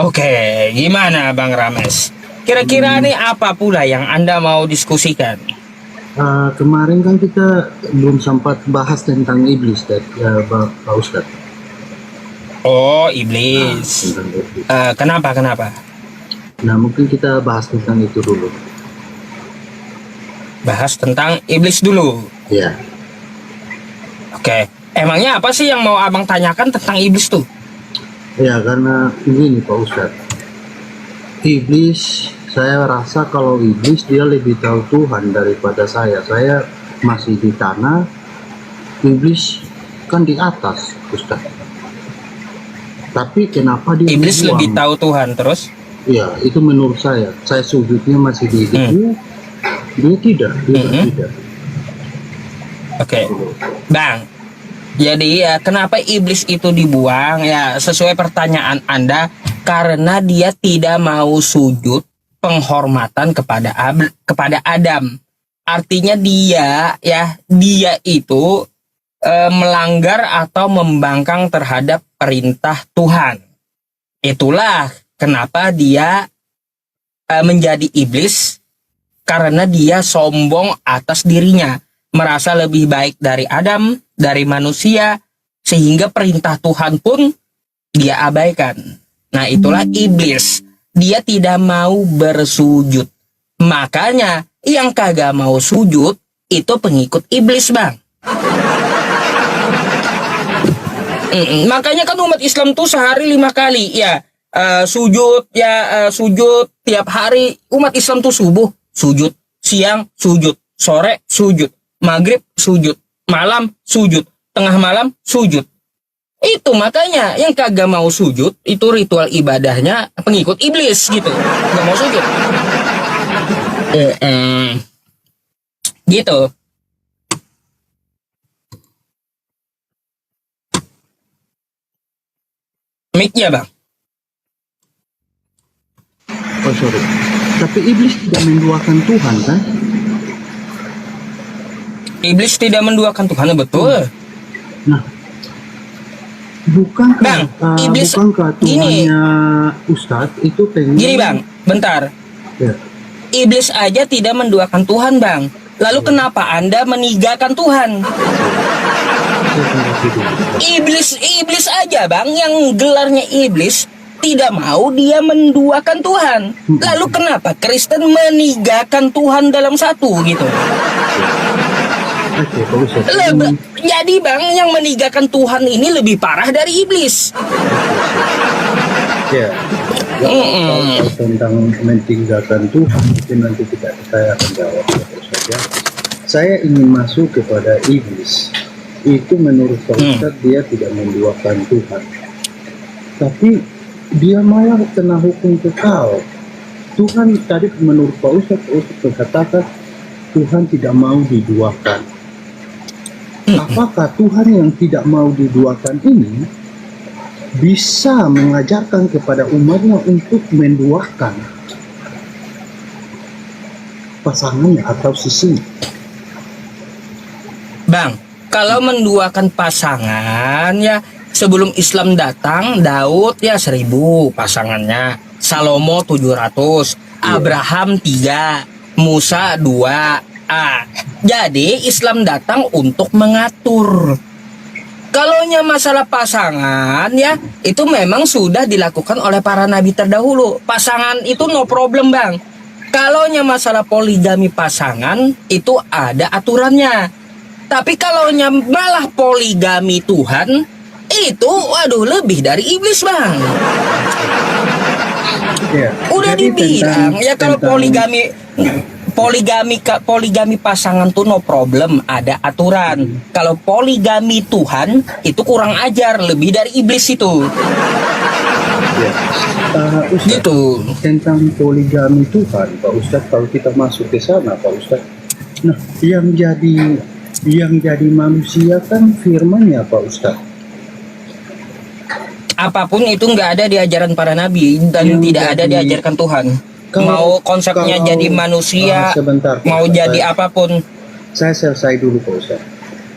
Oke, gimana Bang Rames? Kira-kira nih apa pula yang Anda mau diskusikan? Kemarin kan kita belum sempat bahas tentang iblis, Pak Ustadz. Oh, iblis. Tentang iblis. Kenapa? Nah, mungkin kita bahas tentang itu dulu. Bahas tentang iblis dulu. Ya, Oke, emangnya apa sih yang mau Abang tanyakan tentang iblis tuh? ya karena ini Pak Ustadz. Iblis, saya rasa kalau iblis dia lebih tahu Tuhan daripada saya. Saya masih di tanah, iblis kan di atas, Ustadz. Tapi kenapa dia Iblis dibuang? lebih tahu Tuhan terus? Ya, itu menurut saya. Saya sujudnya masih di situ, dia tidak, tidak. Oke, Bang. Jadi ya kenapa iblis itu dibuang? Ya sesuai pertanyaan Anda, karena dia tidak mau sujud penghormatan kepada Adam. Artinya dia itu melanggar atau membangkang terhadap perintah Tuhan. Itulah kenapa dia menjadi iblis, karena dia sombong atas dirinya, merasa lebih baik dari Adam, dari manusia, sehingga perintah Tuhan pun dia abaikan. Nah, itulah iblis. Dia tidak mau bersujud. Makanya yang kagak mau sujud itu pengikut iblis, Bang. Makanya kan umat Islam tuh sehari 5 kali ya sujud sujud tiap hari. Umat Islam tuh subuh sujud, siang sujud, sore sujud, maghrib sujud, malam sujud, tengah malam sujud. Itu makanya yang kagak mau sujud itu ritual ibadahnya pengikut iblis gitu, nggak mau sujud. Gitu. Mic-nya Bang. Oh sorry. Tapi iblis tidak menduakan Tuhan kan? Iblis tidak menduakan Tuhan, betul. Nah, bukankah Bang, iblis Tuhannya Ustadz itu pengen? Gini Bang, bentar. Ya. Iblis aja tidak menduakan Tuhan, Bang. Lalu kenapa Anda menigakan Tuhan? Iblis aja, Bang, yang gelarnya iblis tidak mau dia menduakan Tuhan. Lalu kenapa Kristen menigakan Tuhan dalam satu gitu? Jadi Bang, yang menigakan Tuhan ini lebih parah dari iblis. Ya. Kalau tentang meninggalkan Tuhan itu nanti saya akan jawab saja. Saya ingin masuk kepada iblis. Itu menurut Pak Ustadz dia tidak menduakan Tuhan, tapi dia malah kena hukum kekal. Tuhan tadi menurut Pak Ustadz berkatakan Tuhan tidak mau diduakan. Apakah Tuhan yang tidak mau diduakan ini bisa mengajarkan kepada umatnya untuk menduakan pasangannya atau sisi? Bang, kalau menduakan pasangan ya sebelum Islam datang, Daud ya 1000 pasangannya, Salomo 700, Abraham 3, Musa 2. Jadi Islam datang untuk mengatur. Kalaunya masalah pasangan ya itu memang sudah dilakukan oleh para nabi terdahulu. Pasangan itu no problem Bang. Kalaunya masalah poligami pasangan itu ada aturannya. Tapi kalaunya malah poligami Tuhan itu waduh lebih dari iblis Bang. Ya, udah dibilang ya kalau poligami pasangan tuh no problem, ada aturan. Kalau poligami Tuhan itu kurang ajar, lebih dari iblis itu. Ya. Ustadz, gitu. Tentang poligami Tuhan, Pak Ustadz, kalau kita masuk ke sana, Pak Ustadz, nah yang jadi manusia kan firman-Nya, Pak Ustadz. Apapun itu nggak ada di ajaran para nabi dan tidak ada diajarkan Tuhan. Mau konsepnya jadi manusia, sebentar, mau jadi apapun. Saya selesai dulu Pak Ustadz.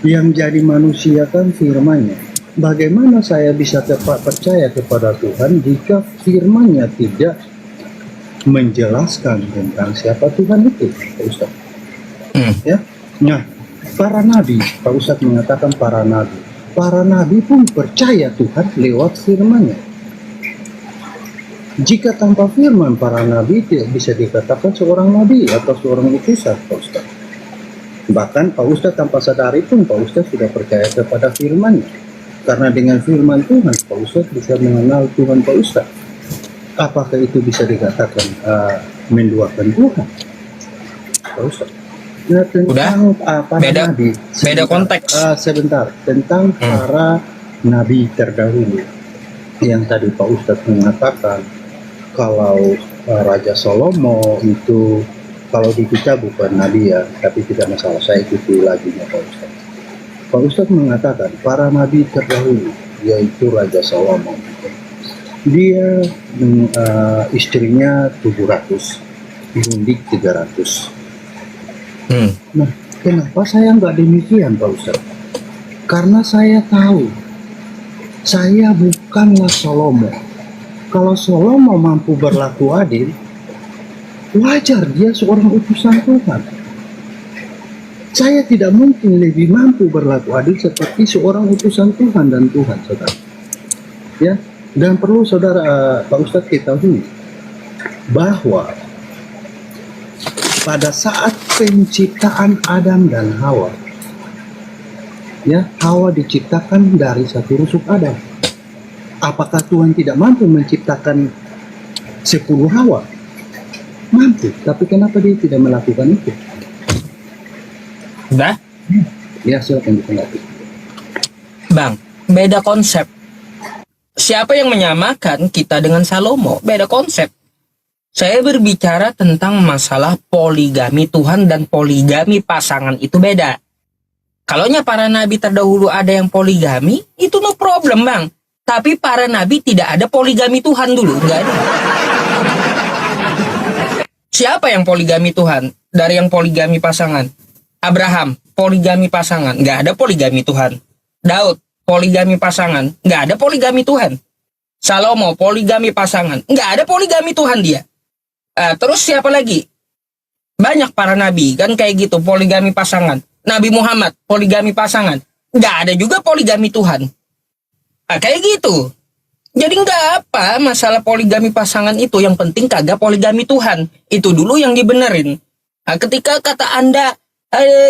Yang jadi manusia kan firman-Nya. bagaimana saya bisa tepat percaya kepada Tuhan jika firman-Nya tidak menjelaskan tentang siapa Tuhan itu, Pak Ustaz? Ya, nah, para nabi, Pak Ustaz mengatakan para nabi pun percaya Tuhan lewat firman-Nya. Jika tanpa firman, para nabi tidak bisa dikatakan seorang nabi atau seorang utusan, Pak Ustaz. Bahkan Pak Ustaz tanpa sadari pun Pak Ustaz sudah percaya kepada firman-Nya. Karena dengan firman Tuhan, Pak Ustaz bisa mengenal Tuhan Pak Ustaz. Apakah itu bisa dikatakan menduakan Tuhan, Pak Ustaz? Nah, tentang para nabi, beda konteks. Sebentar, tentang para nabi terdahulu yang tadi Pak Ustaz mengatakan kalau Raja Salomo itu kalau di kita bukan nabi ya, tapi tidak masalah, saya ikuti lagunya Pak Ustaz. Pak Ustaz mengatakan para nabi terdahulu, yaitu Raja Salomo, dia istrinya 700, diundik 300. Nah, kenapa saya nggak demikian, Pak Ustaz? Karena saya tahu saya bukanlah Salomo. Kalau Salomo mampu berlaku adil, wajar dia seorang utusan Tuhan. Saya tidak mungkin lebih mampu berlaku adil seperti seorang utusan Tuhan dan Tuhan, saudara. Ya, dan perlu saudara Pak Ustadz ketahui bahwa pada saat penciptaan Adam dan Hawa, ya, Hawa diciptakan dari satu rusuk Adam. Apakah Tuhan tidak mampu menciptakan 10 Hawa? Mampu, tapi kenapa dia tidak melakukan itu? Udah? Ya, silakan ditanggapi. Bang, beda konsep. Siapa yang menyamakan kita dengan Salomo? Beda konsep. Saya berbicara tentang masalah poligami Tuhan dan poligami pasangan itu beda. Kalaunya para nabi terdahulu ada yang poligami, itu no problem, Bang. Tapi para nabi tidak ada poligami Tuhan dulu, nggak ada. Siapa yang poligami Tuhan dari yang poligami pasangan? Abraham, poligami pasangan, nggak ada poligami Tuhan. Daud, poligami pasangan, nggak ada poligami Tuhan. Salomo, poligami pasangan, nggak ada poligami Tuhan dia. Terus siapa lagi? Banyak para nabi, kan kayak gitu, poligami pasangan. Nabi Muhammad, poligami pasangan, nggak ada juga poligami Tuhan. Kayak gitu. Jadi nggak apa masalah poligami pasangan itu, yang penting kagak poligami Tuhan. Itu dulu yang dibenerin. Ketika kata Anda,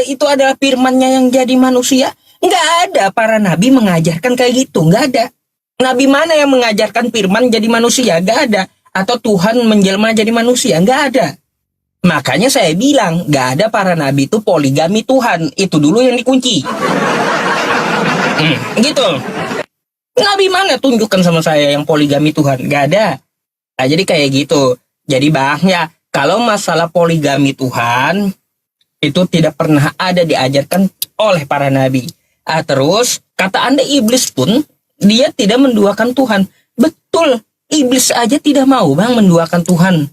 itu adalah firman-Nya yang jadi manusia, nggak ada para nabi mengajarkan kayak gitu, nggak ada. Nabi mana yang mengajarkan firman jadi manusia? Nggak ada. Atau Tuhan menjelma jadi manusia? Nggak ada. Makanya saya bilang nggak ada para nabi itu poligami Tuhan. Itu dulu yang dikunci. Gitu. Nabi mana tunjukkan sama saya yang poligami Tuhan? Nggak ada. Nah, jadi kayak gitu. Jadi Bang, ya, kalau masalah poligami Tuhan itu tidak pernah ada diajarkan oleh para nabi. Terus kata Anda iblis pun dia tidak menduakan Tuhan. Betul, iblis aja tidak mau, Bang, menduakan Tuhan.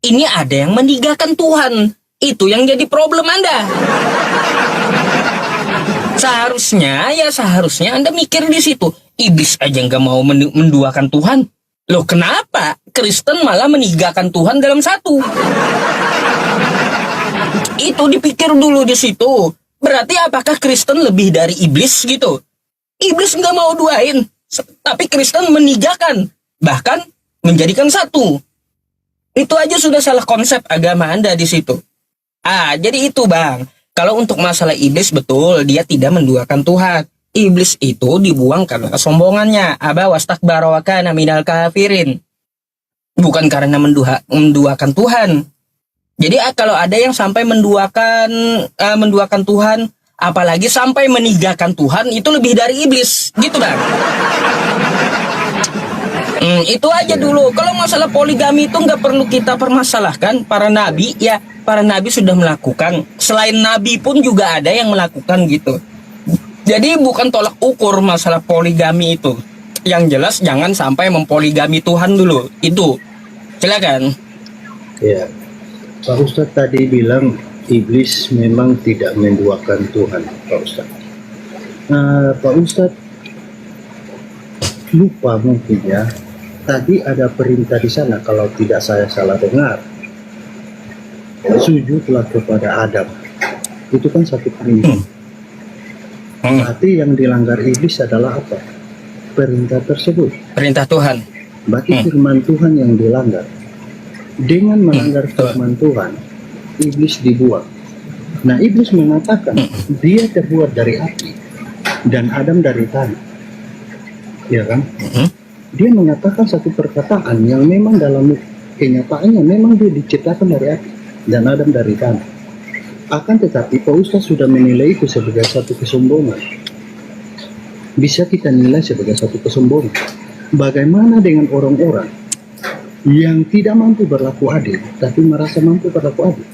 Ini ada yang meninggalkan Tuhan. Itu yang jadi problem Anda. Seharusnya Anda mikir di situ. Iblis aja nggak mau menduakan Tuhan. Loh, kenapa Kristen malah meninggalkan Tuhan dalam satu? Itu dipikir dulu di situ. Berarti apakah Kristen lebih dari iblis gitu? Iblis nggak mau duain, tapi Kristen meninggalkan, bahkan menjadikan satu. Itu aja sudah salah konsep agama Anda di situ. Jadi itu, Bang. Kalau untuk masalah iblis, betul, dia tidak menduakan Tuhan. Iblis itu dibuang karena kesombongannya. Aba wastakbara wa kana minal kafirin. Bukan karena menduakan Tuhan. Jadi kalau ada yang sampai menduakan Tuhan, apalagi sampai meninggalkan Tuhan, itu lebih dari iblis, gitu, Bang. Itu aja dulu. Kalau masalah poligami itu nggak perlu kita permasalahkan. Para nabi, ya, para nabi sudah melakukan. Selain nabi pun juga ada yang melakukan gitu. Jadi bukan tolak ukur masalah poligami itu. Yang jelas jangan sampai mempoligami Tuhan dulu. Itu. Silakan. Ya. Pak Ustadz tadi bilang iblis memang tidak menduakan Tuhan, Pak Ustadz. Pak Ustadz, lupa mungkin ya. Tadi ada perintah di sana kalau tidak saya salah dengar. Sujudlah kepada Adam. Itu kan satu perintah. Berarti yang dilanggar iblis adalah apa? Perintah tersebut. Perintah Tuhan. Berarti firman Tuhan yang dilanggar. Dengan melanggar firman Tuhan, iblis dibuang. Nah, iblis mengatakan dia terbuat dari api dan Adam dari tanah. Ya kan? Dia mengatakan satu perkataan yang memang dalam kenyataannya memang dia diciptakan dari api dan Adam dari tanah. Akan tetapi Pak Ustaz sudah menilai itu sebagai satu kesombongan. Bisa kita nilai sebagai satu kesombongan. Bagaimana dengan orang-orang yang tidak mampu berlaku adil tapi merasa mampu berlaku adil?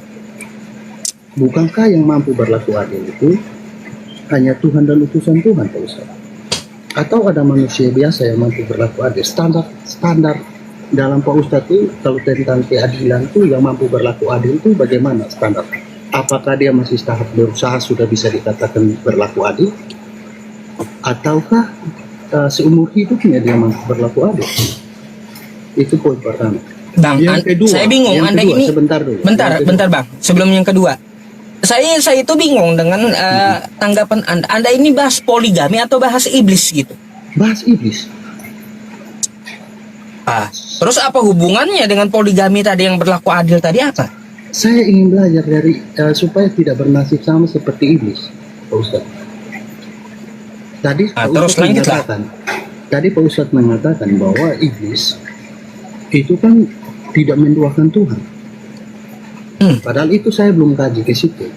Bukankah yang mampu berlaku adil itu hanya Tuhan dan utusan Tuhan, Pak Ustaz? Atau ada manusia biasa yang mampu berlaku adil? Standar dalam Pak Ustadz itu kalau tentang keadilan itu yang mampu berlaku adil itu bagaimana standar? Apakah dia masih tahap berusaha sudah bisa dikatakan berlaku adil? Ataukah seumur hidupnya dia mampu berlaku adil? Itu poin pertama. Bang, Yang kedua, saya bingung. yang Anda kedua, ini sebentar dulu. bentar Bang. Sebelum yang kedua, saya itu bingung dengan tanggapan Anda. Anda ini bahas poligami atau bahas iblis gitu? Bahas iblis. Terus apa hubungannya dengan poligami tadi yang berlaku adil tadi apa? Saya ingin belajar dari supaya tidak bernasib sama seperti iblis, Pak Ustadz. Tadi Pak Ustadz mengatakan bahwa iblis itu kan tidak menduakan Tuhan. Padahal itu saya belum kaji ke situ.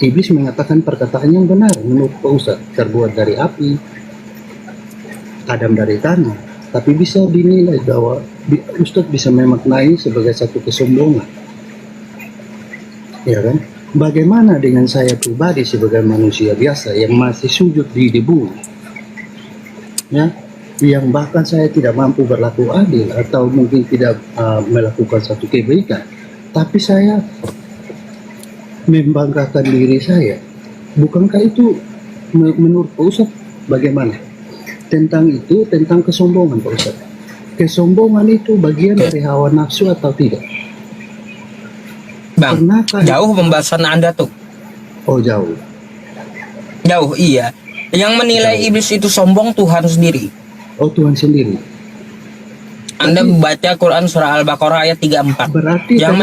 Iblis mengatakan perkataan yang benar menurut Pak Ustadz, terbuat dari api, Adam dari tanah. Tapi bisa dinilai bahwa Ustadz bisa memaknai sebagai satu kesombongan. Ya kan? Bagaimana dengan saya pribadi sebagai manusia biasa yang masih sujud di debu? Ya, yang bahkan saya tidak mampu berlaku adil atau mungkin tidak melakukan satu kebaikan. Tapi saya membanggakan diri saya. Bukankah itu menurut Pak Ustadz bagaimana? Tentang itu, tentang kesombongan Pak Ustadz. Kesombongan itu bagian dari hawa nafsu atau tidak? Bang, jauh pembahasan Anda tuh. Oh, jauh. Jauh, iya. Yang menilai iblis itu sombong Tuhan sendiri. Oh, Tuhan sendiri. Anda baca Quran surah Al-Baqarah ayat 34. Berarti yang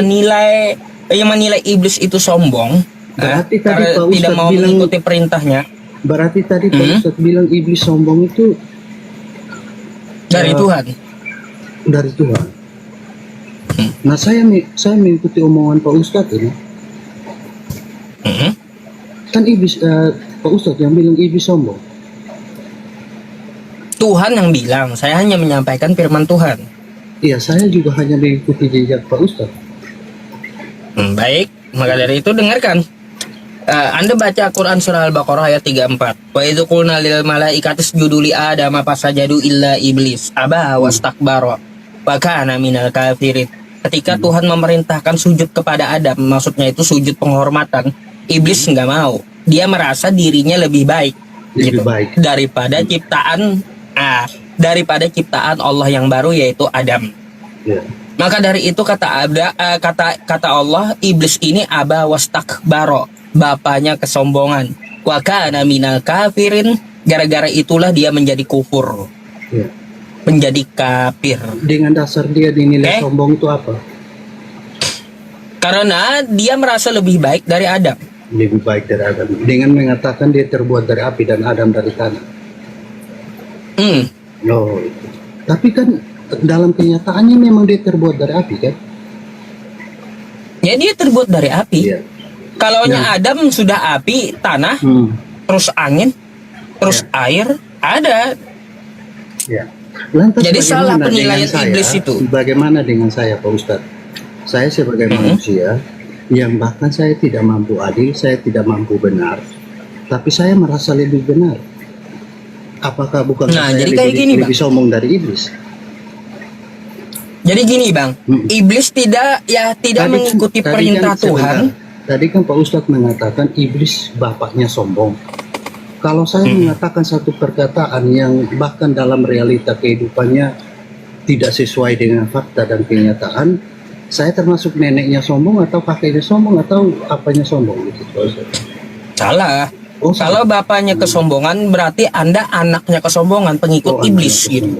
menilai iblis itu sombong, berarti tadi karena Pak tidak Ustadz mau bilang, mengikuti perintahnya. Berarti tadi Pak Ustadz bilang iblis sombong itu dari Tuhan. Dari Tuhan. Nah, saya mengikuti omongan Pak Ustadz ini. Kan iblis Pak Ustadz yang bilang iblis sombong. Tuhan yang bilang, saya hanya menyampaikan firman Tuhan. Iya, saya juga hanya mengikuti jejak Pak Ustadz. Baik, maka dari itu dengarkan. Anda baca Quran surah Al-Baqarah ayat 34. Wa idzu qulna lil malaikati isjudu li adama fasajadu illa iblis aba wastakbara wa kana minal kafirin. Ketika Tuhan memerintahkan sujud kepada Adam, maksudnya itu sujud penghormatan, iblis nggak mau. Dia merasa dirinya lebih baik, baik daripada ciptaan Allah yang baru, yaitu Adam. Yeah. Maka dari itu kata Allah, iblis ini aba wastakbaro, bapaknya kesombongan. Wa kana minal kafirin, gara-gara itulah dia menjadi kufur. Yeah. Menjadi kafir. Dengan dasar dia dinilai sombong itu apa? Karena dia merasa lebih baik dari Adam. Lebih baik dari Adam. Dengan mengatakan dia terbuat dari api dan Adam dari tanah. Oh, tapi kan dalam kenyataannya memang dia terbuat dari api kan? Ya, dia terbuat dari api. Yeah. Kalaunya Adam sudah api, tanah, terus angin, terus air, ada. Ya. Lantas jadi salah penilaian iblis itu. Bagaimana dengan saya, Pak Ustadz? Saya sebagai manusia yang bahkan saya tidak mampu adil, saya tidak mampu benar, tapi saya merasa lebih benar. Apakah bukan saya lebih sombong dari iblis? Jadi gini, Bang, iblis tidak mengikuti perintah Tuhan. Tadi kan Pak Ustadz mengatakan iblis bapaknya sombong. Kalau saya mengatakan satu perkataan yang bahkan dalam realita kehidupannya tidak sesuai dengan fakta dan kenyataan, saya termasuk neneknya sombong atau kakeknya sombong atau apanya sombong gitu. Salah. Oh, Kalau bapaknya kesombongan berarti Anda anaknya kesombongan, pengikut iblis gitu.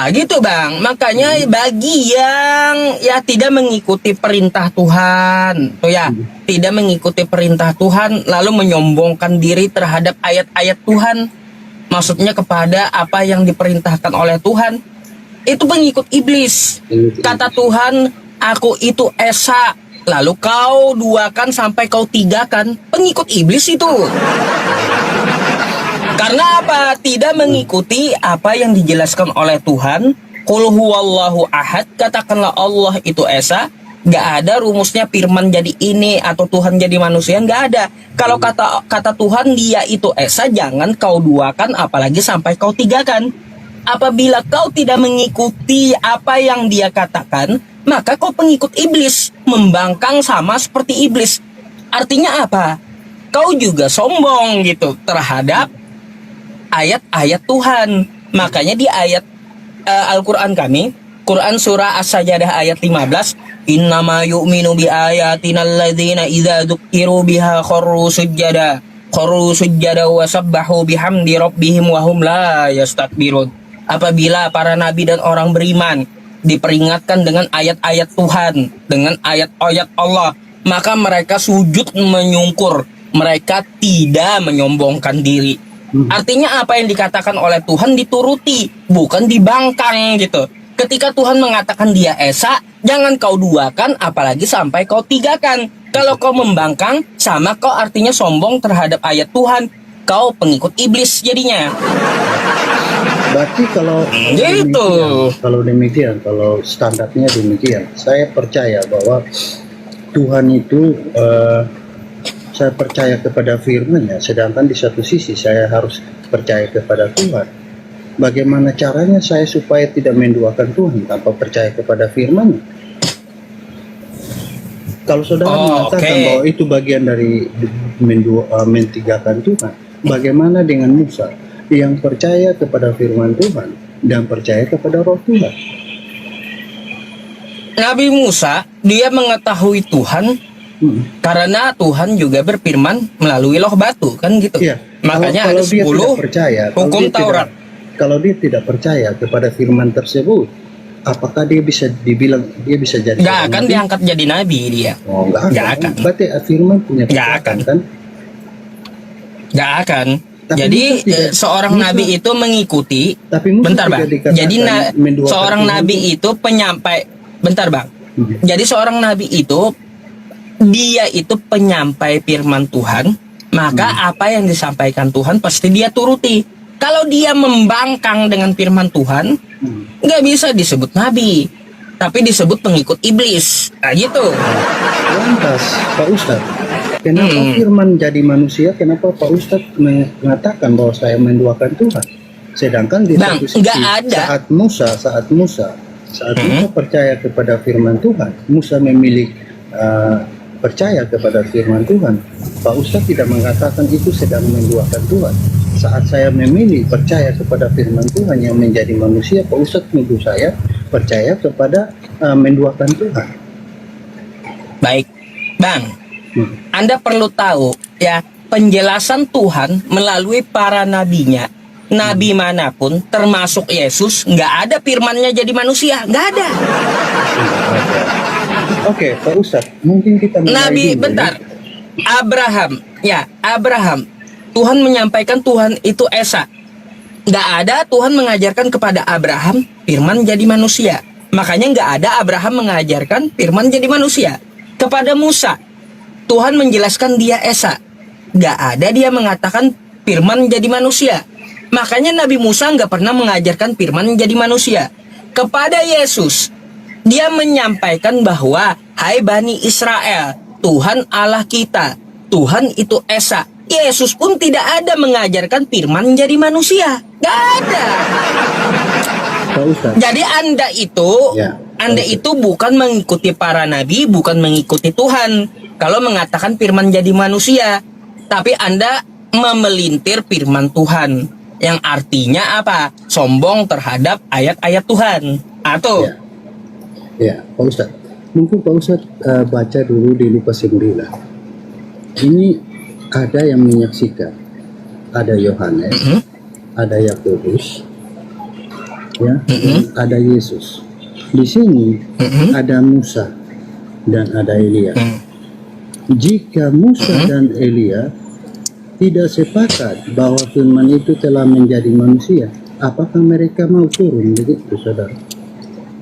Gitu Bang. Makanya bagi yang ya tidak mengikuti perintah Tuhan, tuh ya, tidak mengikuti perintah Tuhan lalu menyombongkan diri terhadap ayat-ayat Tuhan, maksudnya kepada apa yang diperintahkan oleh Tuhan, itu pengikut iblis. Kata Tuhan, aku itu esa, lalu kau duakan sampai kau tigakan, pengikut iblis itu. Karena apa? Tidak mengikuti apa yang dijelaskan oleh Tuhan. Qul huwallahu ahad, katakanlah Allah itu esa. Gak ada rumusnya firman jadi ini atau Tuhan jadi manusia, gak ada. Kalau kata Tuhan dia itu esa, jangan kau duakan apalagi sampai kau tigakan. Apabila kau tidak mengikuti apa yang dia katakan, maka kau pengikut iblis, membangkang sama seperti iblis. Artinya apa? Kau juga sombong gitu terhadap ayat-ayat Tuhan. Makanya di ayat Al-Quran kami, Quran surah As-Sajdah ayat 15, innama yu'minu bi ayatina alladzina idza dzukiru biha kharru sujjada wa sabbahu bihamdi rabbihim wa hum la yastakbirun. Apabila para nabi dan orang beriman diperingatkan dengan ayat-ayat Tuhan, dengan ayat-ayat Allah, maka mereka sujud menyungkur, mereka tidak menyombongkan diri. Artinya apa yang dikatakan oleh Tuhan dituruti, bukan dibangkang gitu. Ketika Tuhan mengatakan dia esa, jangan kau duakan apalagi sampai kau tigakan. Kalau kau membangkang, sama kau artinya sombong terhadap ayat Tuhan. Kau pengikut iblis jadinya. Berarti kalau standarnya demikian, saya percaya bahwa Tuhan itu saya percaya kepada firman-Nya, sedangkan di satu sisi saya harus percaya kepada Tuhan. Bagaimana caranya saya supaya tidak menduakan Tuhan tanpa percaya kepada firman-Nya? Kalau saudara mengatakan bahwa itu bagian dari mentigakan Tuhan, bagaimana dengan Musa yang percaya kepada firman Tuhan dan percaya kepada Roh Tuhan? Nabi Musa, dia mengetahui Tuhan karena Tuhan juga berfirman melalui loh batu, kan gitu. Ya, makanya kalau ada 10 hukum Taurat. Kalau dia tidak percaya kepada firman tersebut, apakah dia bisa dibilang dia bisa jadi? Nggak akan nabi? Diangkat jadi nabi dia. Oh, nggak akan. Berarti firman punya kekuatan kan? Nggak akan. Jadi seorang nabi itu mengikuti. Tapi bentar Bang. Jadi seorang nabi itu penyampai. Bentar Bang. Jadi seorang nabi itu dia itu penyampai firman Tuhan, maka apa yang disampaikan Tuhan pasti dia turuti. Kalau dia membangkang dengan firman Tuhan, nggak bisa disebut nabi, tapi disebut pengikut iblis. Nah gitu. Lantas Pak Ustadz, kenapa firman jadi manusia? Kenapa Pak Ustadz mengatakan bahwa saya menduakan Tuhan? Sedangkan di satu sisi saat Musa percaya kepada firman Tuhan, Musa memilih percaya kepada firman Tuhan, Pak Ustadz tidak mengatakan itu sedang menduakan Tuhan. Saat saya memilih percaya kepada firman Tuhan yang menjadi manusia, Pak Ustadz menuduh saya percaya kepada menduakan Tuhan. Baik, Bang, Anda perlu tahu ya, penjelasan Tuhan melalui para nabinya. Nabi manapun, termasuk Yesus, nggak ada firmannya jadi manusia, nggak ada. Oke, Pak Ustadz, mungkin kita Nabi, bentar. Abraham. Tuhan menyampaikan Tuhan itu esa. Nggak ada Tuhan mengajarkan kepada Abraham firman jadi manusia. Makanya nggak ada Abraham mengajarkan firman jadi manusia. Kepada Musa, Tuhan menjelaskan dia esa. Nggak ada dia mengatakan firman jadi manusia. Makanya Nabi Musa nggak pernah mengajarkan firman jadi manusia. Kepada Yesus, dia menyampaikan bahwa, hai Bani Israel, Tuhan Allah kita, Tuhan itu esa. Yesus pun tidak ada mengajarkan firman jadi manusia. Gak ada. Jadi Anda itu bukan mengikuti para nabi, bukan mengikuti Tuhan. Kalau mengatakan firman jadi manusia, tapi Anda memelintir firman Tuhan yang artinya apa? Sombong terhadap ayat-ayat Tuhan. Atau Ya, ya, Pak Ustadz. Mungkin Pak Ustadz baca dulu di Lukas 9. Ini ada yang menyaksikan. Ada Yohanes, ada Yakobus, ya, ada Yesus. Di sini ada Musa dan ada Elia. Jika Musa dan Elia tidak sepakat bahwa firman itu telah menjadi manusia, apakah mereka mau turun begitu, saudara?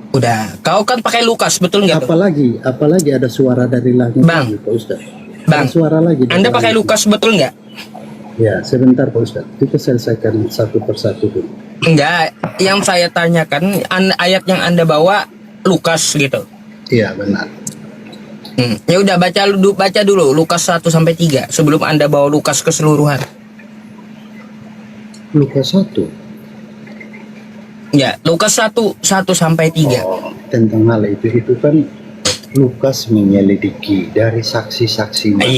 udah, kau kan pakai Lukas, betul nggak? Apalagi ada suara dari langit, Bang. lagi, Pak Ustaz. Bang, Ada suara lagi. dari Anda pakai langit. Lukas, betul nggak? Ya, sebentar Pak Ustaz. Kita selesaikan satu persatu dulu. Enggak, yang saya tanyakan ayat yang Anda bawa Lukas gitu. Iya, benar. Ya udah, baca dulu Lukas 1 sampai 3 sebelum Anda bawa Lukas keseluruhan. Lukas 1. Ya, Lukas 1 sampai 3. Oh, tentang hal itu kan Lukas menyelidiki dari saksi-saksi mata.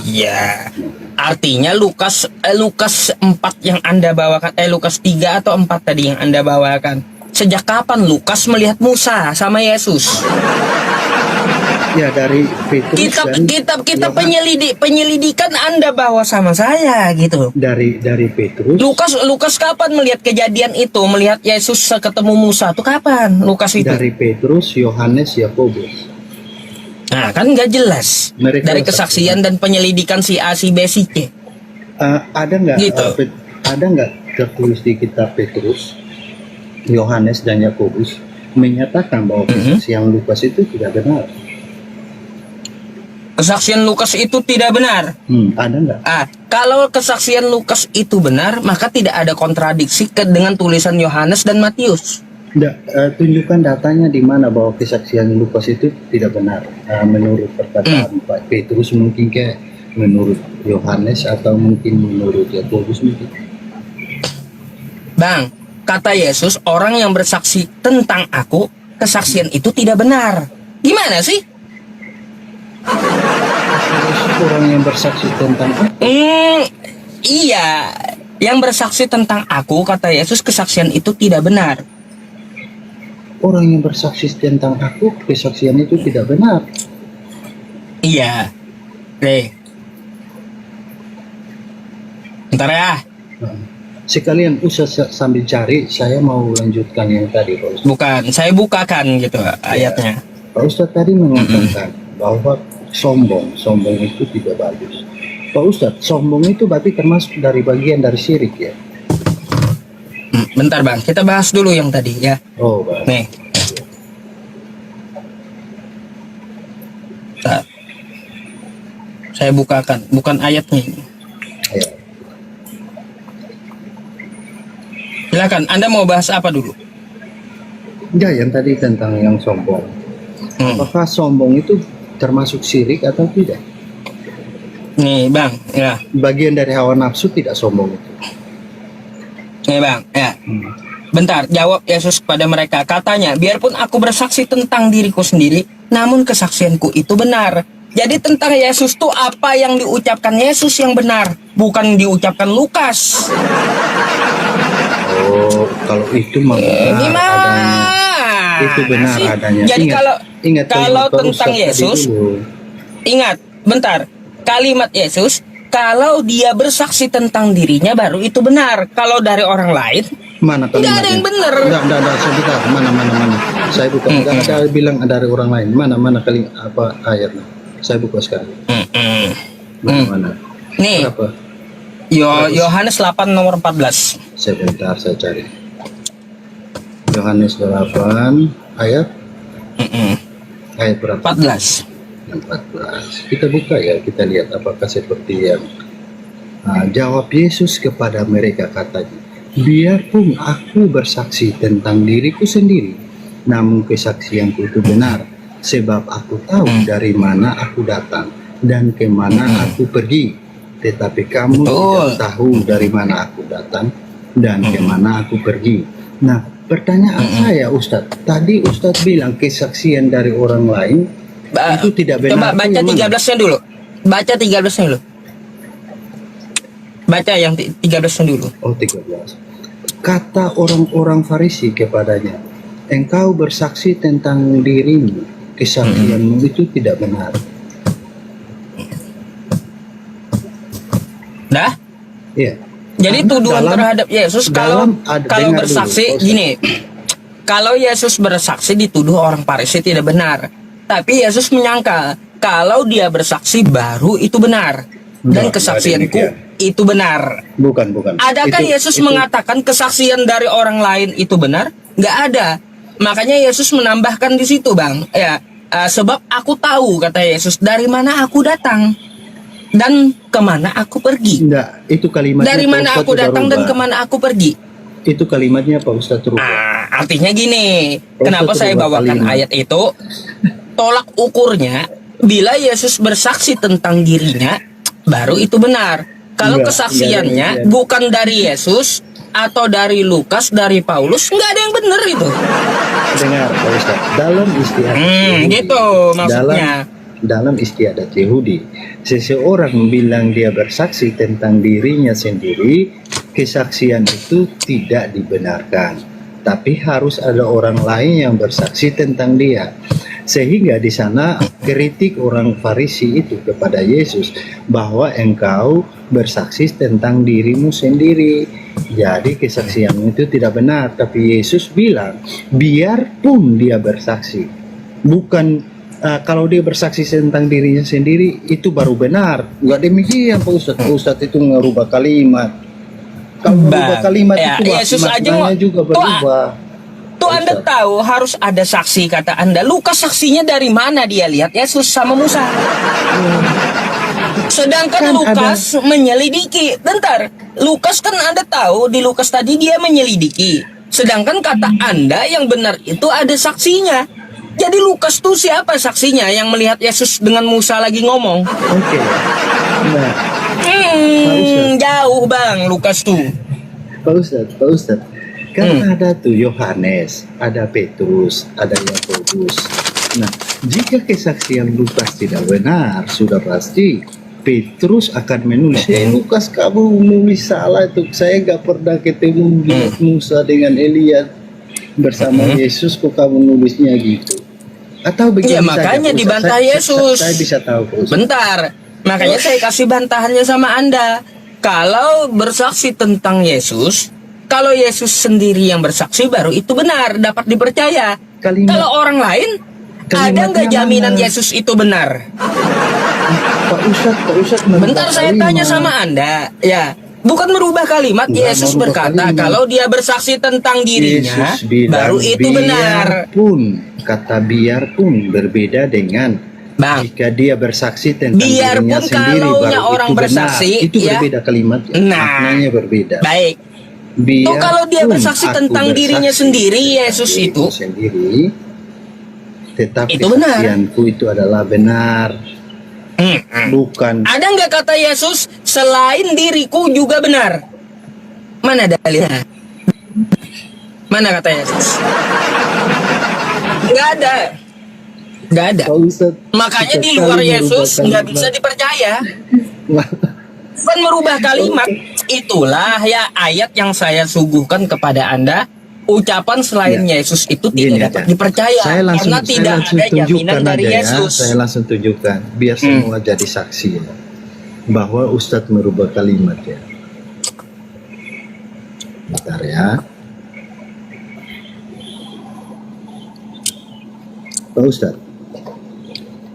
Iya. Artinya Lukas 4 yang Anda bawakan, Lukas 3 atau 4 tadi yang Anda bawakan. Sejak kapan Lukas melihat Musa sama Yesus? Ya, dari Petrus Kitab Yohanes. penyelidikan Anda bawa sama saya gitu. dari Petrus. Lukas kapan melihat kejadian itu, melihat Yesus ketemu Musa tuh kapan? Lukas itu. Dari Petrus, Yohanes, Yakobus. Nah, kan nggak jelas. Mereka Dari bersaksi. kesaksian dan penyelidikan si A, si B, si C. Ada nggak Gitu. ada nggak tertulis di kitab Petrus, Yohanes dan Yakobus menyatakan bahwa kesaksian Lukas itu tidak benar? Kesaksian Lukas itu tidak benar. Ada nggak? Kalau kesaksian Lukas itu benar, maka tidak ada kontradiksi dengan tulisan Yohanes dan Matius. Tunjukkan datanya di mana bahwa kesaksian Lukas itu tidak benar. Menurut perkataan Pak Petrus mungkin, kayak menurut Yohanes, atau mungkin menurut Yakobus mungkin. Bang, kata Yesus, orang yang bersaksi tentang aku, kesaksian itu tidak benar. Gimana sih? Orang yang bersaksi tentang Iya, yang bersaksi tentang aku, kata Yesus, kesaksian itu tidak benar. orang yang bersaksi tentang aku, kesaksian itu tidak benar. Iya. Bentar ya. Sekalian usah sambil cari, saya mau lanjutkan yang tadi, Pak Ustaz. Bukan, saya bukakan gitu ayatnya. Pak Ustaz tadi mengatakan bahwa sombong itu tidak bagus. Pak Ustaz, sombong itu berarti termasuk dari bagian dari syirik ya? Bentar Bang, kita bahas dulu yang tadi ya. Oh, Bang. Nih. Saya bukakan, bukan ayatnya ini. Ayo. Silakan, Anda mau bahas apa dulu? Enggak, yang tadi tentang yang sombong. Apakah sombong itu termasuk syirik atau tidak? Nih Bang, ya. Bagian dari hawa nafsu tidak sombong itu. Nih Bang, ya. Bentar, jawab Yesus kepada mereka. Katanya, biarpun aku bersaksi tentang diriku sendiri, namun kesaksianku itu benar. Jadi tentang Yesus tuh apa yang diucapkan Yesus yang benar, bukan diucapkan Lukas. Oh, kalau itu mah benar Gimana? adanya. Itu benar sih? adanya. Jadi kalau kalimat kalau Pak tentang Ustaz tadi Yesus, dulu. ingat, bentar. Kalimat Yesus, kalau dia bersaksi tentang dirinya baru itu benar. Kalau dari orang lain, Mana tidak kalimatnya? ada yang benar. Enggak, sebentar. Mana. Saya buka. Enggak ada bilang dari orang lain. Mana kalimat apa ayatnya? Saya buka sekarang. Mana? Nih, Berapa? Yohanes 8 nomor 14. Sebentar saya cari. Yohanes 8 ayat berapa? 14. 14. Kita buka ya, kita lihat apakah seperti yang jawab Yesus kepada mereka, katanya, biarpun aku bersaksi tentang diriku sendiri, namun kesaksianku itu benar, sebab aku tahu dari mana aku datang dan kemana aku pergi, tetapi kamu tidak tahu dari mana aku datang dan kemana aku pergi. Nah, pertanyaan saya, Ustadz, tadi Ustadz bilang kesaksian dari orang lain itu tidak benar. Coba baca 13-nya dulu. Baca 13-nya dulu. Baca yang 13 dulu. Oh, 13. Kata orang-orang Farisi kepadanya, engkau bersaksi tentang dirimu, kesaksianmu itu tidak benar. Dah? Iya. Jadi Karena tuduhan terhadap Yesus kalau dengar bersaksi dulu, gini. Kalau Yesus bersaksi dituduh orang Farisi tidak benar. Tapi Yesus menyangkal kalau dia bersaksi baru itu benar. Dan Enggak, kesaksianku enggak itu benar. Bukan. Adakah Yesus mengatakan kesaksian dari orang lain itu benar? Nggak ada. Makanya Yesus menambahkan di situ, Bang. Ya, sebab aku tahu, kata Yesus, dari mana aku datang dan kemana aku pergi. Enggak, itu kalimatnya Dari Pak mana Ustadz aku udah datang dan rubah. kemana aku pergi. Itu kalimatnya Pak Ustadz rubah. Artinya gini, Pak kenapa Ustadz saya rubah bawakan kalimat. ayat itu? Tolak ukurnya, bila Yesus bersaksi tentang dirinya, baru itu benar. Kalau Enggak, kesaksiannya enggak. bukan dari Yesus atau dari Lukas, dari Paulus, nggak ada yang benar itu. Dengar Pak Ustadz, dalam istiadat Yahudi, Gitu maksudnya. dalam istiadat Yahudi, seseorang bilang dia bersaksi tentang dirinya sendiri, kesaksian itu tidak dibenarkan, tapi harus ada orang lain yang bersaksi tentang dia. Sehingga di sana kritik orang Farisi itu kepada Yesus bahwa engkau bersaksi tentang dirimu sendiri. Jadi kesaksianmu itu tidak benar. Tapi Yesus bilang biarpun dia bersaksi, bukan kalau dia bersaksi tentang dirinya sendiri itu baru benar. Enggak demikian Pak Ustadz. Pak Ustadz itu merubah kalimat. Kalau merubah kalimat Ya, itu Yesus aja maknanya juga berubah. Tuh Anda tahu harus ada saksi, kata Anda. Lukas saksinya dari mana dia lihat Yesus sama Musa? Sedangkan Kan Lukas menyelidiki. Bentar, Lukas kan Anda tahu di Lukas tadi dia menyelidiki. Sedangkan kata Anda yang benar itu ada saksinya. Jadi Lukas tuh siapa saksinya yang melihat Yesus dengan Musa lagi ngomong? Oke. Nah, Jauh Bang Lukas tuh. Pak Ustadz. Kan ada tuh Yohanes, ada Petrus, ada Yakobus. Nah, jika kesaksian Lukas tidak benar, sudah pasti Petrus akan menulis, Lukas kamu menulis salah itu. Saya nggak pernah ketemu Musa dengan Elia bersama Yesus, kok kamu nulisnya gitu? Atau begini Ya makanya saja, dibantah saya, Yesus. Saya bisa tahu, Pak Ustadz. Bentar, makanya saya kasih bantahannya sama Anda. Kalau bersaksi tentang Yesus, kalau Yesus sendiri yang bersaksi baru itu benar, dapat dipercaya. Kalau orang lain, ada nggak jaminan mana? Yesus itu benar? Pak Ustadz Bentar saya tanya sama Anda, ya. Bukan merubah kalimat. Enggak Yesus merubah berkata kalimat. kalau dia bersaksi tentang dirinya, Yesus bilang, baru itu benar. Biarpun berbeda dengan Bang, jika dia bersaksi tentang biarpun dirinya sendiri kalaunya baru orang itu benar. bersaksi, Itu ya. berbeda kalimatnya, Nah. maknanya berbeda. baik. Tuh kalau dia bersaksi tentang dirinya sendiri, Yesus itu sendiri, tetap itu benar. kesaksianku itu adalah benar, bukan. Ada nggak kata Yesus selain diriku juga benar? Mana dalilnya? Mana kata Yesus? Nggak ada. Nggak ada. Pak Ustadz, Makanya di sekali luar merubah Yesus nggak kalimat. bisa dipercaya. Bukan merubah kalimat. Itulah ya ayat yang saya suguhkan kepada Anda. Ucapan selain Yesus itu Gini tidak dapat aja. dipercaya karena tidak ada jaminan dari Yesus. Saya langsung tunjukkan biar semua jadi saksi ya, bahwa Ustadz merubah kalimat ya. Bentar ya. Pak Ustadz,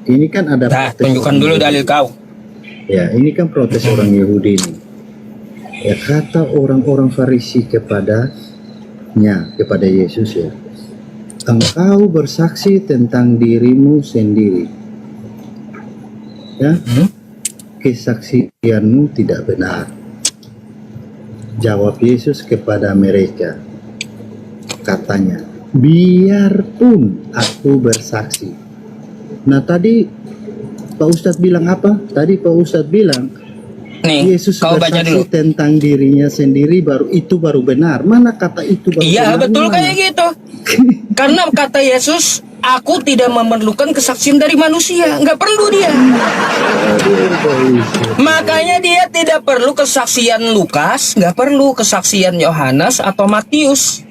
ini kan ada Nah, protes tunjukkan orang dulu Yahudi. dalil kau. Ya, ini kan protes orang Yahudi ini. Ya, kata orang-orang Farisi kepada Yesus ya, engkau bersaksi tentang dirimu sendiri, ya, kesaksianmu tidak benar. Jawab Yesus kepada mereka, katanya, biarpun aku bersaksi. Nah tadi Pak Ustadz bilang apa? Tadi Pak Ustadz bilang Nih, Yesus kau baca bersaksi dulu. tentang dirinya sendiri baru benar. Mana kata itu baru Iya benar? betul Mana? kayak gitu. Karena kata Yesus aku tidak memerlukan kesaksian dari manusia, nggak perlu dia. Makanya dia tidak perlu kesaksian Lukas, nggak perlu kesaksian Yohanes atau Matius.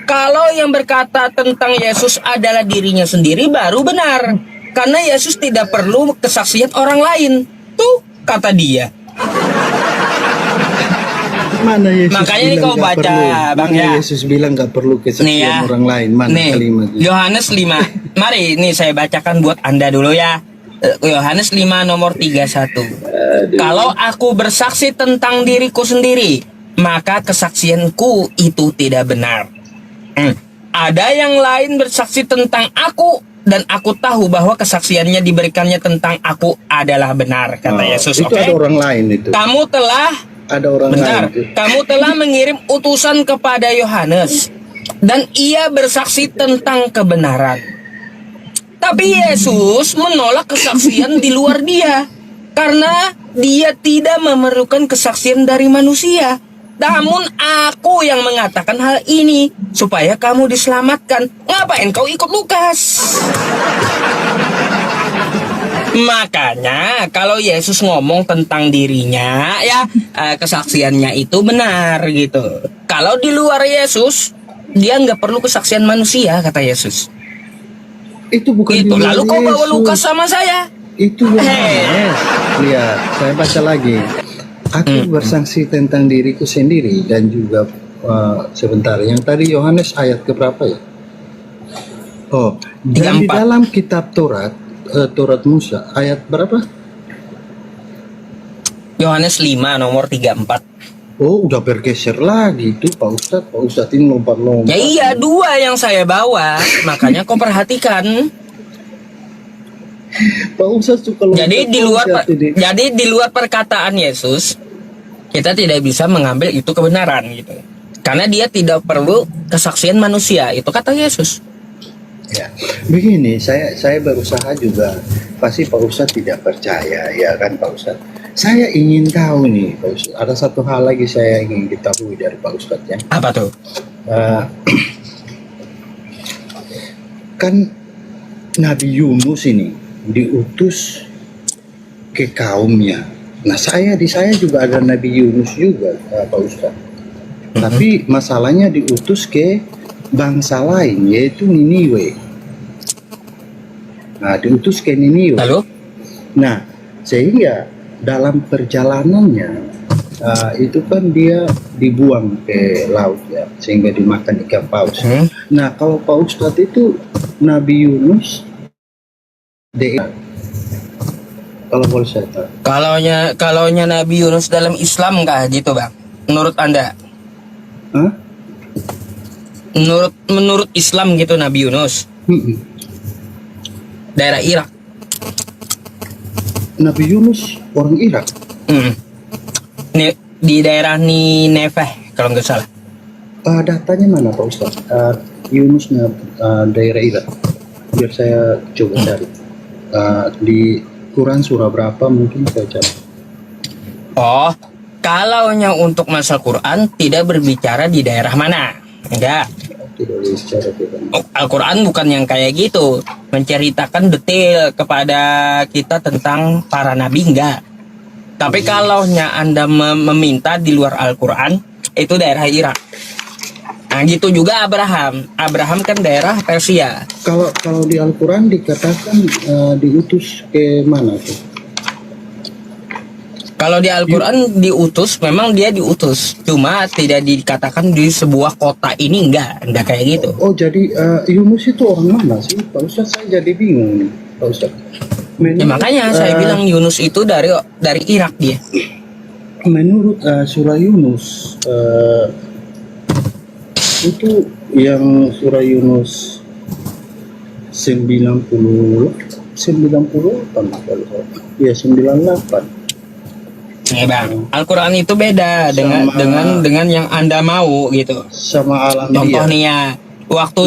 Kalau yang berkata tentang Yesus adalah dirinya sendiri baru benar. Karena Yesus tidak perlu kesaksian orang lain. Tuh kata dia. Mana Yesus Makanya ini bilang kau nggak baca, perlu? Bang, Mana ya. Yesus bilang nggak perlu kesaksian Nih ya. orang lain. Mana Nih, kalimatnya? Yohanes 5. Mari ini saya bacakan buat Anda dulu ya. Yohanes 5 nomor 31. Kalau aku bersaksi tentang diriku sendiri, maka kesaksianku itu tidak benar. Ada yang lain bersaksi tentang aku, dan aku tahu bahwa kesaksiannya diberikannya tentang aku adalah benar, kata Yesus. Itu Oke? ada orang lain itu. Kamu telah Ada orang Bentar, lain itu. kamu telah mengirim utusan kepada Yohanes dan ia bersaksi tentang kebenaran. Tapi Yesus menolak kesaksian di luar dia karena dia tidak memerlukan kesaksian dari manusia. Namun aku yang mengatakan hal ini supaya kamu diselamatkan. Ngapain kau ikut Lukas? Makanya kalau Yesus ngomong tentang dirinya ya kesaksiannya itu benar gitu. Kalau di luar Yesus dia nggak perlu kesaksian manusia, kata Yesus. Itu bukan Itu di luar lalu kau bawa Yesus. Lukas sama saya. Itu Yohanes. Lihat, saya baca lagi. Aku bersaksi tentang diriku sendiri dan juga sebentar. Yang tadi Yohanes ayat keberapa ya? Oh, dan di 34. dalam kitab Taurat, Taurat Musa ayat berapa? Yohanes 5 nomor 34. Oh, udah bergeser lagi itu Pak Ustadz. Pak Ustadz ini lompat-lompat. Ya iya, dua yang saya bawa. Makanya kau perhatikan. Pak Ustadz suka lompat. Jadi di luar perkataan Yesus, kita tidak bisa mengambil itu kebenaran gitu. Karena dia tidak perlu kesaksian manusia, itu kata Yesus. Ya, begini, saya berusaha juga. Pasti Pak Ustadz tidak percaya, ya kan Pak Ustadz. Saya ingin tahu nih, Pak Ustadz. Ada satu hal lagi saya ingin ketahui dari Pak Ustadz ya. Apa tuh? Kan Nabi Yunus ini diutus ke kaumnya. Nah, di saya juga ada Nabi Yunus juga, Pak Ustadz. Tapi masalahnya diutus ke bangsa lain, yaitu Niniwe. Nah, diutus ke Niniwe. Lalu? Nah, sehingga dalam perjalanannya itu kan dia dibuang ke laut ya, sehingga dimakan ikan paus. Nah, kalau Pak Ustadz itu Nabi Yunus, kalau boleh saya tahu. Kalaunya Nabi Yunus dalam Islam kah gitu, Bang? Menurut Anda? Hah? Menurut Islam gitu Nabi Yunus. Daerah Irak. Nabi Yunus orang Irak. Di daerah Nineveh kalau nggak salah. Datanya mana Pak Ustadz? Yunusnya daerah Irak. Biar saya coba cari. Di Quran surah berapa mungkin saya cari. Oh, kalaunya untuk masalah Quran tidak berbicara di daerah mana. Enggak. Tidak bicara kita. Al-Quran bukan yang kayak gitu, menceritakan detail kepada kita tentang para nabi, enggak. Tapi kalaunya Anda meminta di luar Al-Quran, itu daerah Irak. Nah gitu juga Abraham. Abraham kan daerah Persia. Kalau di Al-Quran dikatakan diutus ke mana tuh? Kalau di Al-Quran diutus, memang dia diutus. Cuma tidak dikatakan di sebuah kota ini, enggak kayak gitu. Oh jadi Yunus itu orang mana sih Pak Ustadz? Saya jadi bingung nih Pak Ustadz. Ya, makanya saya bilang Yunus itu dari Irak dia. Menurut surah Yunus itu yang surah Yunus 98 ya 98. Ya Bang, Al-Quran itu beda dengan yang Anda mau gitu. Sama alam Contoh dia. nih ya, waktu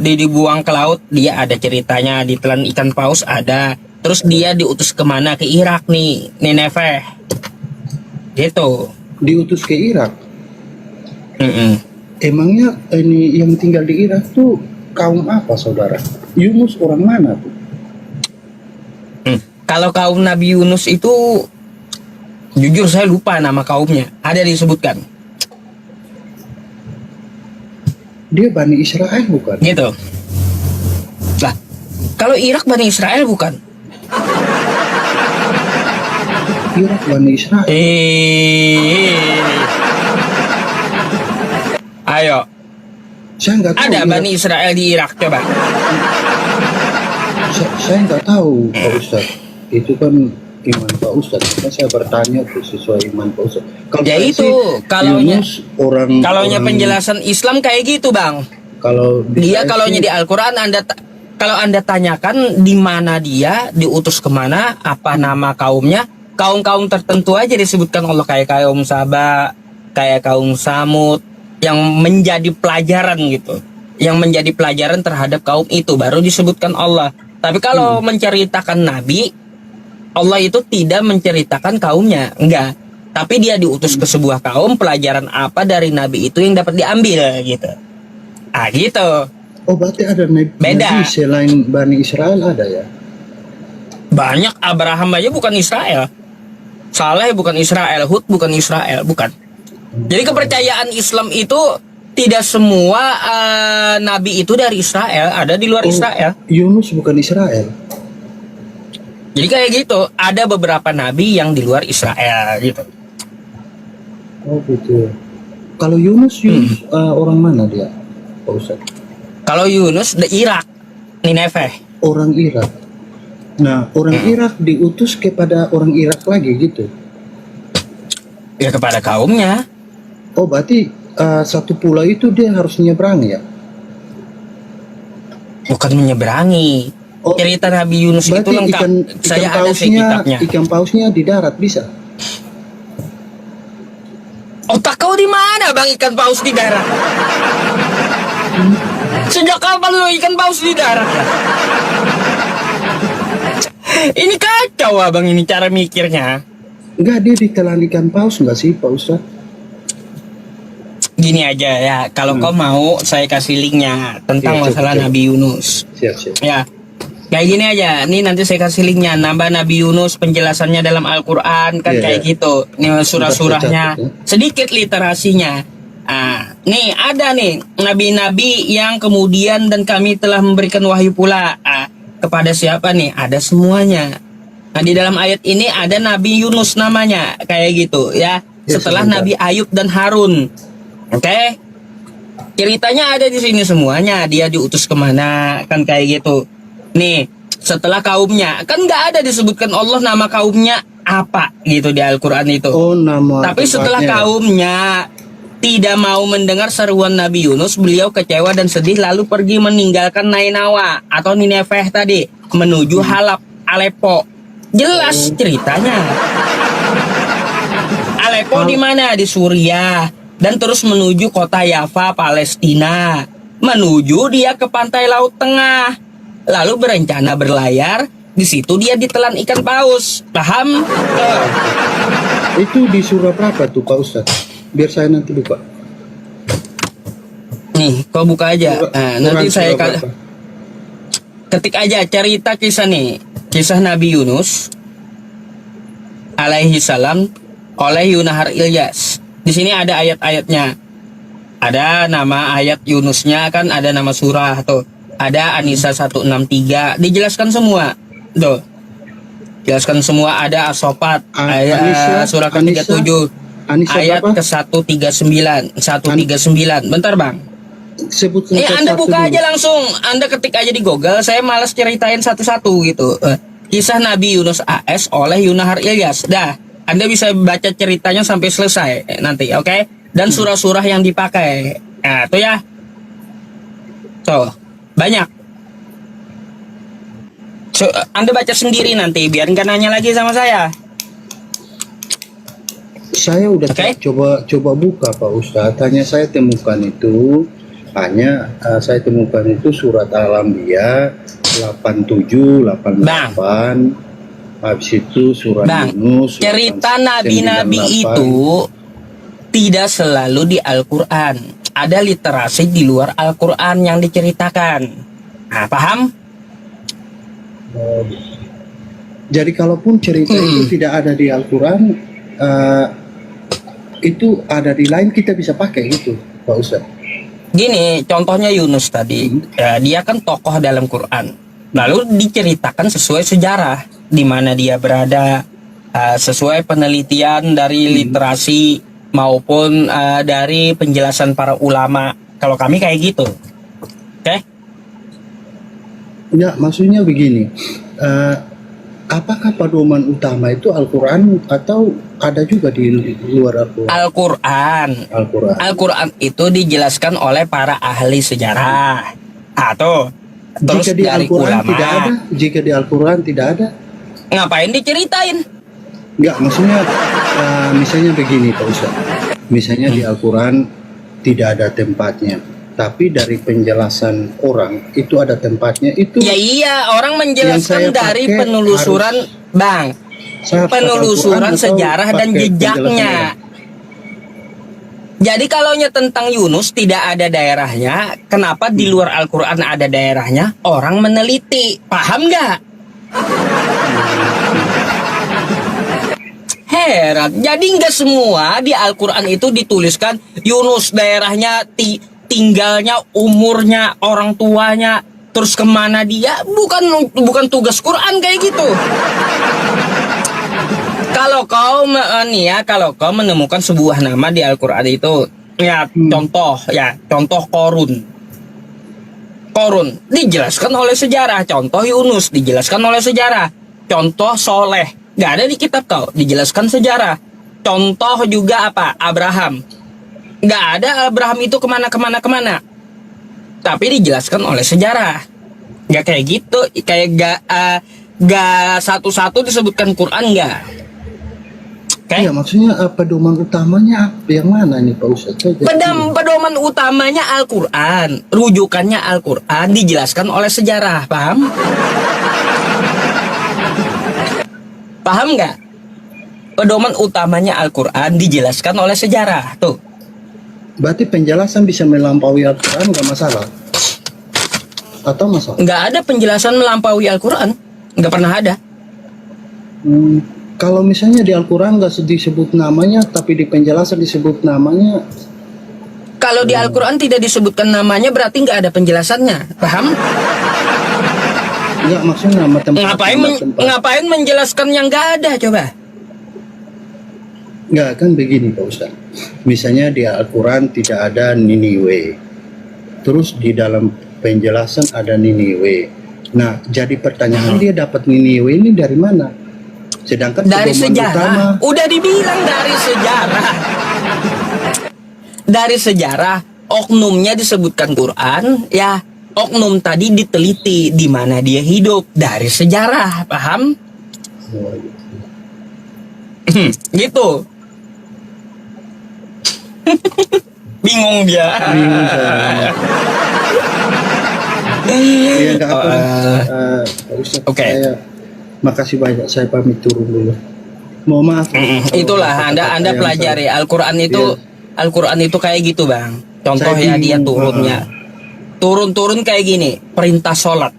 dibuang ke laut, dia ada ceritanya, ditelan ikan paus ada. Terus dia diutus kemana? Ke Irak nih, Nineveh. Gitu. Diutus ke Irak. Mm-mm. Emangnya ini yang tinggal di Irak tuh kaum apa saudara? Yunus orang mana tuh? Kalau kaum Nabi Yunus itu, jujur saya lupa nama kaumnya. Ada disebutkan. Dia Bani Israel bukan? Gitu. Lah, kalau Irak Bani Israel bukan? Irak Bani Israel. Ayo, Saya nggak tahu. ada Irak. Bani Israel di Irak, coba. Saya nggak tahu Pak Ustadz. Itu kan iman Pak Ustadz. Kan saya bertanya tuh sesuai iman Pak Ustadz. Kalau Ya saya itu, sih, kalaunya Yunus orang. kalaunya orang- penjelasan Islam kayak gitu, Bang. Kalau Dia saya kalaunya sih, di Al-Qur'an kalau Anda tanyakan di mana dia, diutus kemana, apa nama kaumnya, kaum-kaum tertentu aja disebutkan Allah, kayak kaum Saba, kayak kaum Samud, yang menjadi pelajaran gitu. Yang menjadi pelajaran terhadap kaum itu baru disebutkan Allah. Tapi kalau menceritakan Nabi, Allah itu tidak menceritakan kaumnya, enggak. Tapi dia diutus ke sebuah kaum, pelajaran apa dari Nabi itu yang dapat diambil gitu. Ah gitu. oh berarti ada nabi Beda. selain Bani Israel ada ya? Banyak, Abraham aja bukan Israel. Saleh bukan Israel, Hud bukan Israel, bukan. Jadi kepercayaan Islam itu tidak semua nabi itu dari Israel, ada di luar Oh, Israel. Yunus bukan Israel. Jadi kayak gitu, ada beberapa nabi yang di luar Israel gitu. Oh gitu. Kalau Yunus orang mana dia, Pak Ustadz? Kalau Yunus di Irak, Nineveh. Orang Irak. Nah, orang Irak diutus kepada orang Irak lagi gitu. Ya kepada kaumnya. Oh berarti satu pulau itu dia harus nyebrang ya? Bukan menyeberangi. Oh, Cerita Nabi Yunus itu berarti lengkap. Saya ada sih kitabnya. ikan pausnya di darat bisa? Otak kau di mana, Bang, ikan paus di darat? Sejak kapan lo ikan paus di darat? Ini kacau, Abang, ini cara mikirnya. Enggak, dia ditelan ikan paus nggak sih Pak Ustadz? Gini aja ya, kalau kau mau saya kasih linknya tentang Siap, masalah siap. Nabi Yunus. Siap. Ya, kayak gini aja. Nih nanti saya kasih linknya. Nambah Nabi Yunus penjelasannya dalam Al-Quran kan Iya, kayak iya. gitu. Nih surah-surahnya, Catat, ya. sedikit literasinya. Ah, nih ada nih nabi-nabi yang kemudian dan kami telah memberikan wahyu pula. Kepada siapa nih? Ada semuanya. Nah di dalam ayat ini ada Nabi Yunus namanya kayak gitu ya. Ya, Setelah sebentar. Nabi Ayub dan Harun. Oke. Ceritanya ada di sini semuanya. Dia diutus kemana kan kayak gitu. Nih, setelah kaumnya kan nggak ada disebutkan Allah nama kaumnya apa gitu di Al-Quran itu. Oh nama. Tapi setelah tempatnya. kaumnya tidak mau mendengar seruan Nabi Yunus, beliau kecewa dan sedih lalu pergi meninggalkan Nainawa atau Nineveh tadi menuju Halab, Aleppo. Jelas ceritanya. Aleppo di mana? Di Suriah. Dan terus menuju kota Yafa, Palestina. Menuju dia ke pantai Laut Tengah. Lalu berencana berlayar. Di situ dia ditelan ikan paus. Paham? Itu di surah berapa tuh Pak Ustadz? Biar saya nanti buka. Nih, kau buka aja. Nah, nanti Quran saya surah berapa? ketik aja cerita kisah nih. Kisah Nabi Yunus alaihi salam oleh Yunahar Ilyas. Di sini ada ayat-ayatnya. Ada nama ayat Yunusnya kan, ada nama surah tuh. Ada An-Nisa 163, dijelaskan semua. Tuh. Jelaskan semua, ada As-Sofat ayat An-Nisa, surah ke-37. Anissa Ayat berapa? ke-139, 139. Bentar, Bang. Sebut Anda satu-satu buka dulu. aja langsung. Anda ketik aja di Google. Saya malas ceritain satu-satu gitu. Kisah Nabi Yunus AS oleh Yunahar Ilyas. Dah, Anda bisa baca ceritanya sampai selesai nanti, oke? Dan surah-surah yang dipakai. Nah, tuh ya. Tuh, banyak. Anda baca sendiri nanti, biar nggak nanya lagi sama saya. Saya udah Oke. coba buka Pak Ustadz. Hanya saya temukan itu saya temukan itu surat Al-Anbiya 87, 88. Habis itu surat Bang, Yunus. cerita 98. nabi-nabi itu tidak selalu di Al-Quran. ada literasi di luar Al-Quran yang diceritakan. Nah, paham? Oh, jadi kalaupun cerita itu tidak ada di Al-Quran, itu ada di lain, kita bisa pakai gitu, Pak Ustadz. Gini, contohnya Yunus tadi, ya, dia kan tokoh dalam Quran. Lalu diceritakan sesuai sejarah di mana dia berada, sesuai penelitian dari literasi maupun dari penjelasan para ulama. Kalau kami kayak gitu, oke? Ya, maksudnya begini, apakah pedoman utama itu Al-Quran atau ada juga di luar Al-Quran? Al-Quran. Al-Quran. Al-Quran itu dijelaskan oleh para ahli sejarah. Atau terus Jika di dari Al-Quran ulama. tidak ada, jika di Al-Quran tidak ada, Ngapain diceritain? enggak, maksudnya misalnya begini Pak Ustaz. Misalnya di Al-Quran tidak ada tempatnya, tapi dari penjelasan orang itu ada tempatnya. Itu Ya iya, orang Yang saya menjelaskan dari pakai penelusuran, Bang. saya pakai Penelusuran Al-Quran atau sejarah dan pakai jejaknya. Jadi kalaunya tentang Yunus tidak ada daerahnya, kenapa di luar Al-Quran ada daerahnya? Orang meneliti, paham nggak? Heran, jadi nggak semua di Al-Quran itu dituliskan Yunus daerahnya, tinggalnya, umurnya, orang tuanya, terus kemana dia? Bukan tugas Quran kayak gitu. Kalau kalau kau menemukan sebuah nama di Al-Quran itu, ya contoh Korun dijelaskan oleh sejarah, contoh Yunus dijelaskan oleh sejarah, contoh Soleh nggak ada di kitab kau, dijelaskan sejarah, contoh juga apa, Abraham nggak ada, Abraham itu kemana, tapi dijelaskan oleh sejarah. Nggak kayak gitu, kayak nggak satu-satu disebutkan Quran, nggak. Iya, maksudnya pedoman utamanya yang mana nih Pak Ustaz? Pedoman utamanya Al-Quran, rujukannya Al-Quran, dijelaskan oleh sejarah, paham? Paham nggak? Pedoman utamanya Al-Quran dijelaskan oleh sejarah, tuh. Berarti penjelasan bisa melampaui Al-Quran, nggak masalah? Atau masalah? Nggak ada penjelasan melampaui Al-Quran, nggak pernah ada. Kalau misalnya di Al-Quran nggak disebut namanya, tapi di penjelasan disebut namanya. Kalau di Al-Quran tidak disebutkan namanya, berarti nggak ada penjelasannya, paham? Nggak, maksudnya nama tempat. Ngapain menjelaskan yang nggak ada, coba? Nggak, kan begini Pak Ustaz. Misalnya di Al-Quran tidak ada Niniwe, terus di dalam penjelasan ada Niniwe. Nah, jadi pertanyaan, dia dapat Niniwe ini dari mana? Sedangkan Dari pedoman sejarah. utama, Udah dibilang dari sejarah. Dari sejarah, oknumnya disebutkan Quran, ya. Oknum tadi diteliti di mana dia hidup dari sejarah, paham? Gitu. Bingung dia. bingung saya. Iya, nggak apa. Pak Ustaz, Oke. saya makasih banyak. Saya pamit turun dulu. Mohon maaf. Itulah Anda Kata-kata yang pelajari Al-Quran itu. Iya. Al-Quran itu kayak gitu, Bang. Contoh Saya ya, dia bingung. turunnya. Turun kayak gini, perintah sholat.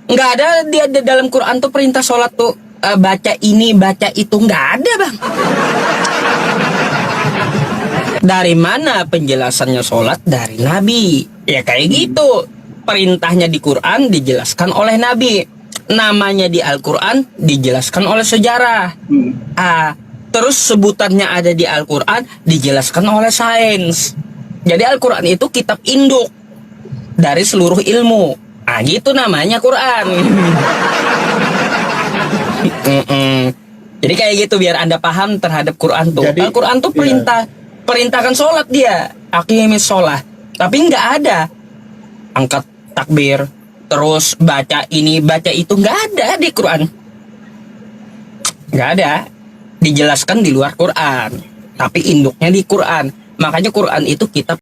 Nggak ada dia di dalam Quran tuh perintah sholat tuh baca ini, baca itu, nggak ada, Bang. Dari mana penjelasannya sholat? Dari Nabi. Ya kayak gitu. Perintahnya di Quran dijelaskan oleh Nabi. Namanya di Al-Quran dijelaskan oleh sejarah. Terus sebutannya ada di Al-Quran dijelaskan oleh sains. Jadi Al-Quran itu kitab induk dari seluruh ilmu. Gitu namanya Quran. Jadi kayak gitu biar Anda paham terhadap Quran tuh. Jadi, Al-Quran tuh perintahkan sholat dia, aqimis sholat. Tapi nggak ada angkat takbir, terus baca ini, baca itu, nggak ada di Quran. Nggak ada. Dijelaskan di luar Quran, tapi induknya di Quran. Makanya Quran itu kitab